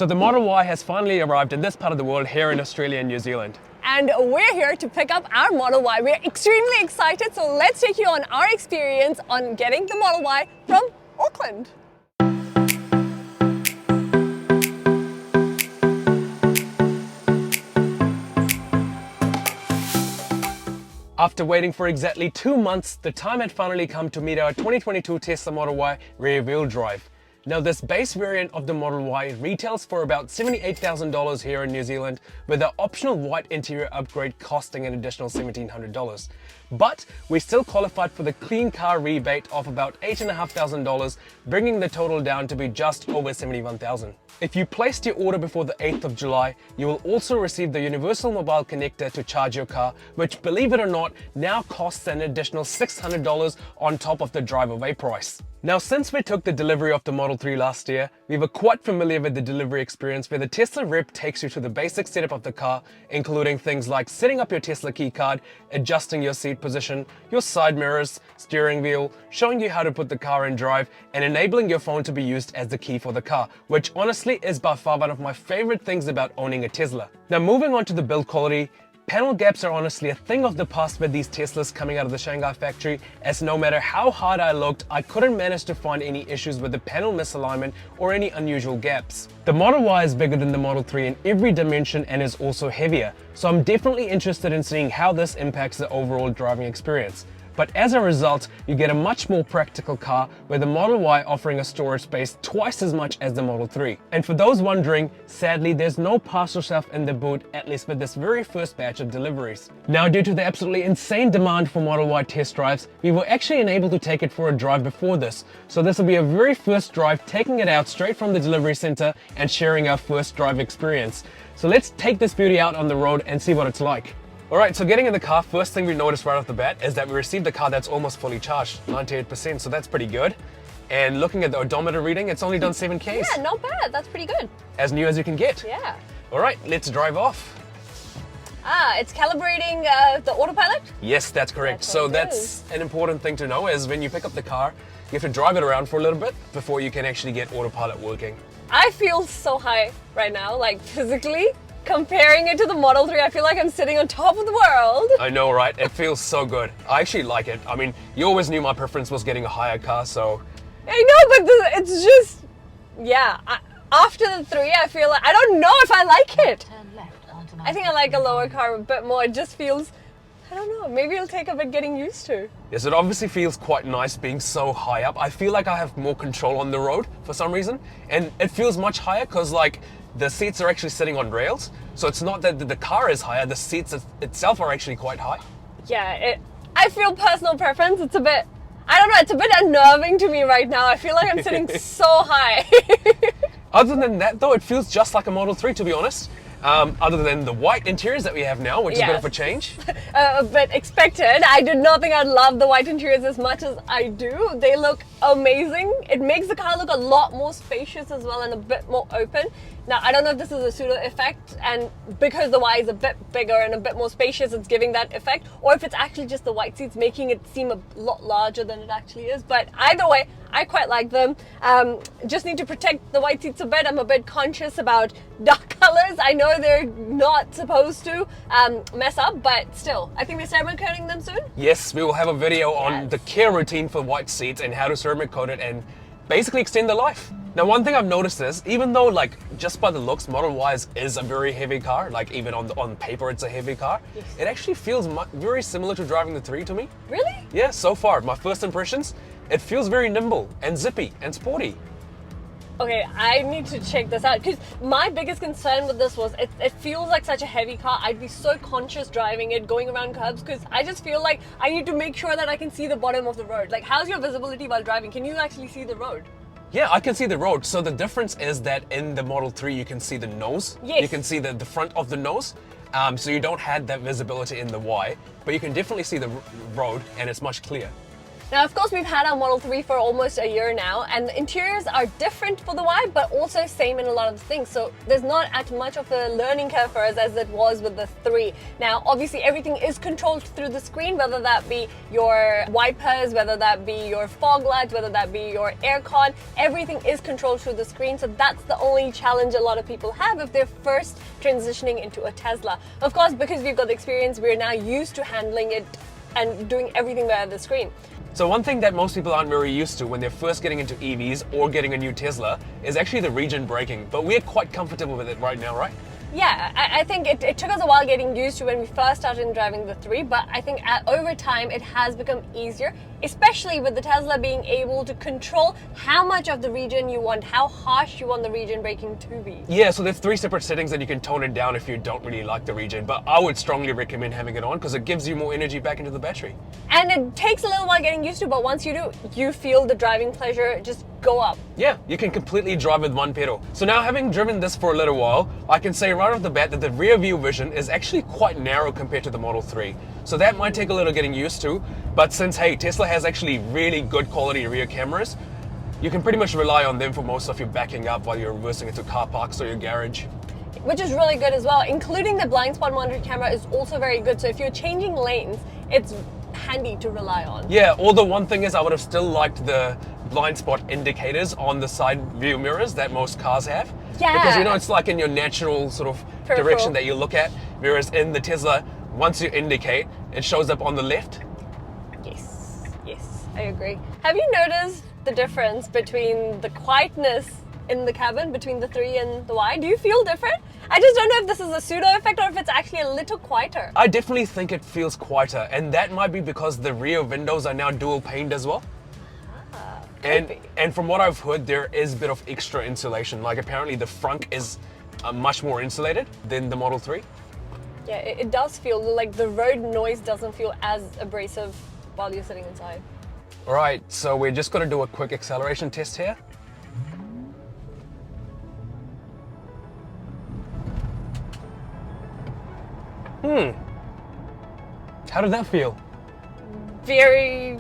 So the Model Y has finally arrived in this part of the world here in Australia and New Zealand. And we're here to pick up our Model Y. We're extremely excited, so let's take you on our experience on getting the Model Y from Auckland. After waiting for exactly 2 months, the time had finally come to meet our 2022 Tesla Model Y rear-wheel drive. Now this base variant of the Model Y retails for about $78,000 here in New Zealand, with the optional white interior upgrade costing an additional $1,700. But we still qualified for the clean car rebate of about $8,500, bringing the total down to be just over $71,000. If you placed your order before the 8th of July, you will also receive the universal mobile connector to charge your car, which, believe it or not, now costs an additional $600 on top of the drive-away price. Now, since we took the delivery of the Model 3 last year, we were quite familiar with the delivery experience where the Tesla rep takes you to the basic setup of the car, including things like setting up your Tesla keycard, adjusting your seat position, your side mirrors, steering wheel, showing you how to put the car in drive, and enabling your phone to be used as the key for the car, which honestly is by far one of my favorite things about owning a Tesla. Now, moving on to the build quality, panel gaps are honestly a thing of the past with these Teslas coming out of the Shanghai factory, as no matter how hard I looked, I couldn't manage to find any issues with the panel misalignment or any unusual gaps. The Model Y is bigger than the Model 3 in every dimension and is also heavier, so I'm definitely interested in seeing how this impacts the overall driving experience. But as a result, you get a much more practical car with the Model Y offering a storage space twice as much as the Model 3. And for those wondering, sadly there's no parcel shelf in the boot, at least for this very first batch of deliveries. Now, due to the absolutely insane demand for Model Y test drives, we were actually unable to take it for a drive before this. So this will be our very first drive, taking it out straight from the delivery center and sharing our first drive experience. So let's take this beauty out on the road and see what it's like. Alright, so getting in the car, first thing we noticed right off the bat is that we received a car that's almost fully charged, 98%, so that's pretty good. And looking at the odometer reading, it's only done 7Ks. Yeah, not bad, that's pretty good. As new as you can get. Yeah. Alright, let's drive off. It's calibrating the autopilot? Yes, that's correct. So that's an important thing to know, is when you pick up the car, you have to drive it around for a little bit before you can actually get autopilot working. I feel so high right now, like physically. Comparing it to the Model 3, I feel like I'm sitting on top of the world. I know, right? It feels so good. I actually like it. I mean, you always knew my preference was getting a higher car, so... I know, but it's just... Yeah, after the 3, I feel like... I don't know if I like it. I think I like a lower car a bit more. It just feels... I don't know, maybe it'll take a bit getting used to. Yes, it obviously feels quite nice being so high up. I feel like I have more control on the road for some reason. And it feels much higher because, like, the seats are actually sitting on rails. So it's not that the car is higher, the seats itself are actually quite high. Yeah, I feel personal preference. It's a bit, I don't know, it's a bit unnerving to me right now. I feel like I'm sitting so high. Other than that though, it feels just like a Model 3, to be honest. Other than the white interiors that we have now, which is a bit of a change. A bit expected. I did not think I'd love the white interiors as much as I do. They look amazing. It makes the car look a lot more spacious as well and a bit more open. Now, I don't know if this is a pseudo effect, and because the Y is a bit bigger and a bit more spacious, it's giving that effect, or if it's actually just the white seats making it seem a lot larger than it actually is. But either way, I quite like them. Just need to protect the white seats a bit. I'm a bit conscious about dark colors. I know they're not supposed to mess up, but still, I think we're ceramic coating them soon. Yes, we will have a video on the care routine for white seats and how to ceramic coat it and basically extend the life. Now, one thing I've noticed is, even though, like, just by the looks, Model Y is a very heavy car, like even on paper it's a heavy car, yes, it actually feels very similar to driving the 3 to me. Really? Yeah, so far, my first impressions, it feels very nimble and zippy and sporty. Okay, I need to check this out, because my biggest concern with this was it feels like such a heavy car. I'd be so conscious driving it, going around curbs, because I just feel like I need to make sure that I can see the bottom of the road. Like, how's your visibility while driving? Can you actually see the road? Yeah, I can see the road. So the difference is that in the Model 3, you can see the nose. Yes. You can see the front of the nose. So you don't have that visibility in the Y, but you can definitely see the road and it's much clearer. Now, of course, we've had our Model 3 for almost a year now, and the interiors are different for the Y, but also same in a lot of things. So there's not as much of a learning curve for us as it was with the 3. Now, obviously, everything is controlled through the screen, whether that be your wipers, whether that be your fog lights, whether that be your aircon. Everything is controlled through the screen. So that's the only challenge a lot of people have if they're first transitioning into a Tesla. Of course, because we've got the experience, we're now used to handling it and doing everything via the screen. So one thing that most people aren't very used to when they're first getting into EVs or getting a new Tesla is actually the Regen braking, but we're quite comfortable with it right now, right? Yeah, I think it took us a while getting used to when we first started driving the 3, but I think over time it has become easier, especially with the Tesla being able to control how much of the Regen you want, how harsh you want the Regen braking to be. Yeah, so there's 3 separate settings that you can tone it down if you don't really like the Regen, but I would strongly recommend having it on because it gives you more energy back into the battery. And it takes a little while getting used to, but once you do, you feel the driving pleasure just go up. Yeah, you can completely drive with one pedal. So now, having driven this for a little while, I can say right off the bat that the rear view vision is actually quite narrow compared to the Model 3. So that might take a little getting used to, but since, hey, Tesla has actually really good quality rear cameras, you can pretty much rely on them for most of your backing up while you're reversing into car parks or your garage. Which is really good as well. Including the blind spot monitor camera is also very good. So if you're changing lanes, it's handy to rely on. Yeah, although one thing is I would have still liked the blind spot indicators on the side view mirrors that most cars have. Yeah. Because you know, it's like in your natural sort of Peripheral direction that you look at, whereas in the Tesla, once you indicate, it shows up on the left. Yes, I agree. Have you noticed the difference between the quietness in the cabin between the 3 and the Y? Do you feel different? I just don't know if this is a pseudo effect or if it's actually a little quieter. I definitely think it feels quieter, and that might be because the rear windows are now dual paned as well. And from what I've heard, there is a bit of extra insulation. Like apparently the front is much more insulated than the Model 3. Yeah, it does feel like the road noise doesn't feel as abrasive while you're sitting inside. All right, so we're just going to do a quick acceleration test here. How did that feel? Very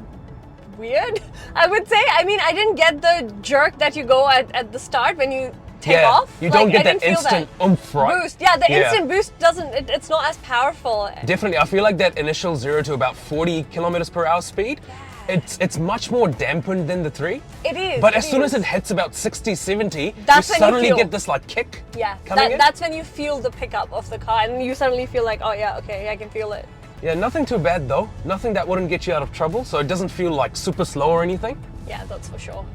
weird, I would say. I mean, I didn't get the jerk that you go at the start when you take off. You don't get I that didn't feel instant oomph, right? boost. Yeah, the instant boost doesn't, it's not as powerful. Definitely, I feel like that initial 0 to about 40 kilometers per hour speed, it's much more dampened than the 3. It is. But as soon as it hits about 60, 70, That's you when suddenly you feel, get this like kick. Yeah, coming in. that's when you feel the pickup of the car and you suddenly feel like, oh yeah, okay, I can feel it. Yeah, nothing too bad though. Nothing that wouldn't get you out of trouble, so it doesn't feel like super slow or anything. Yeah, that's for sure. All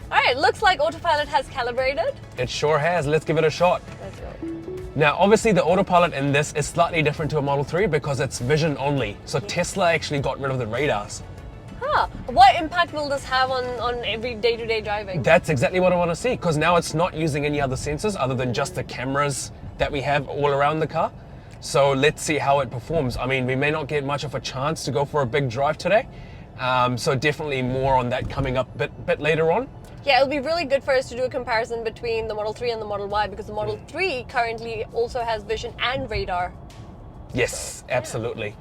right, looks like autopilot has calibrated. It sure has. Let's give it a shot. Let's go. Now, obviously the autopilot in this is slightly different to a Model 3 because it's vision only. So Tesla actually got rid of the radars. Huh. What impact will this have on every day-to-day driving? That's exactly what I want to see, because now it's not using any other sensors other than just the cameras that we have all around the car. So let's see how it performs. I mean, we may not get much of a chance to go for a big drive today. So definitely more on that coming up a bit later on. Yeah, it'll be really good for us to do a comparison between the Model 3 and the Model Y because the Model 3 currently also has vision and radar. Yes, absolutely.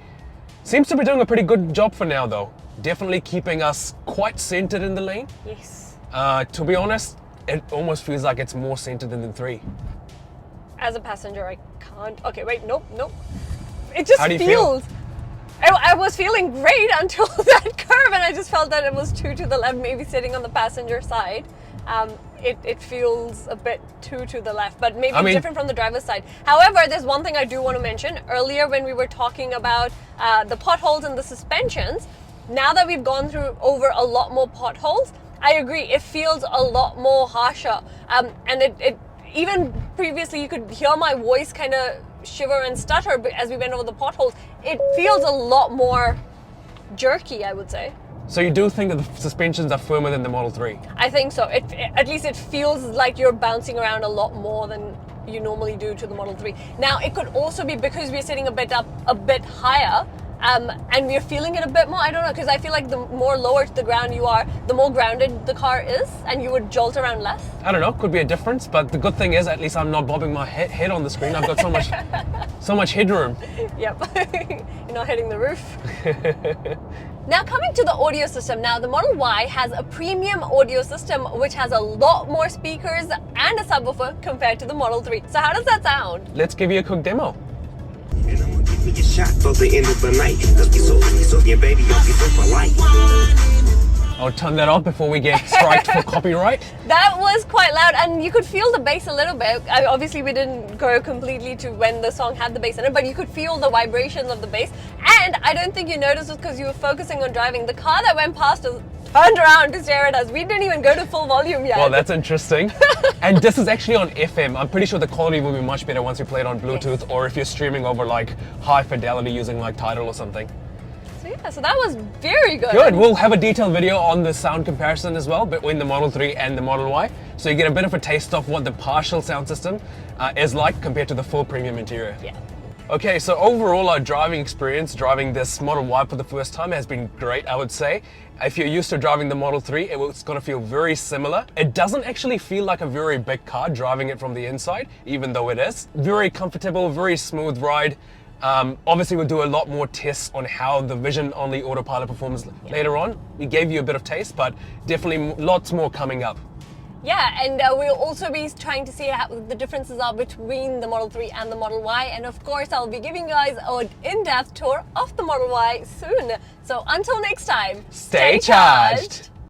Seems to be doing a pretty good job for now though. Definitely keeping us quite centered in the lane. Yes. To be honest, it almost feels like it's more centered than the 3. As a passenger, I can't. Okay, wait, nope. It just How do you feels. feel? I was feeling great until that curve, and I just felt that it was too to the left, maybe sitting on the passenger side. It feels a bit too to the left, but maybe different from the driver's side. However, there's one thing I do want to mention. Earlier when we were talking about the potholes and the suspensions, now that we've gone through over a lot more potholes, I agree, it feels a lot more harsher. And it even previously you could hear my voice kind of shiver and stutter as we went over the potholes. It feels a lot more jerky, I would say. So you do think that the suspensions are firmer than the Model 3? I think so. At least it feels like you're bouncing around a lot more than you normally do to the Model 3. Now, it could also be because we're sitting a bit higher, and we're feeling it a bit more. I don't know, because I feel like the more lower to the ground you are, the more grounded the car is, and you would jolt around less. I don't know, could be a difference, but the good thing is at least I'm not bobbing my head on the screen. I've got so much headroom. Yep. You're not hitting the roof. Now coming to the audio system, now the Model Y has a premium audio system which has a lot more speakers and a subwoofer compared to the Model 3. So how does that sound? Let's give you a quick demo. And I'm gonna give me a shot for the end of the night. Let's be so yeah, baby, I'll be so polite. I'll turn that off before we get striked for copyright. That was quite loud, and you could feel the bass a little bit. Obviously, we didn't go completely to when the song had the bass in it, but you could feel the vibrations of the bass. And I don't think you noticed it because you were focusing on driving. The car that went past us turned around to stare at us. We didn't even go to full volume yet. Well, that's interesting. And this is actually on FM. I'm pretty sure the quality will be much better once you play it on Bluetooth, Yes. or if you're streaming over like high fidelity using like Tidal or something. So yeah, so that was very good. Good. We'll have a detailed video on the sound comparison as well between the Model 3 and the Model Y, so you get a bit of a taste of what the partial sound system is like compared to the full premium interior. Yeah. Okay, so overall our driving experience driving this Model Y for the first time has been great, I would say. If you're used to driving the Model 3, it's going to feel very similar. It doesn't actually feel like a very big car driving it from the inside, even though it is. Very comfortable, very smooth ride. Obviously we'll do a lot more tests on how the vision on the autopilot performs later on. We gave you a bit of taste, but definitely lots more coming up. Yeah, and we'll also be trying to see how the differences are between the Model 3 and the Model Y. And of course, I'll be giving you guys an in-depth tour of the Model Y soon. So until next time, Stay charged.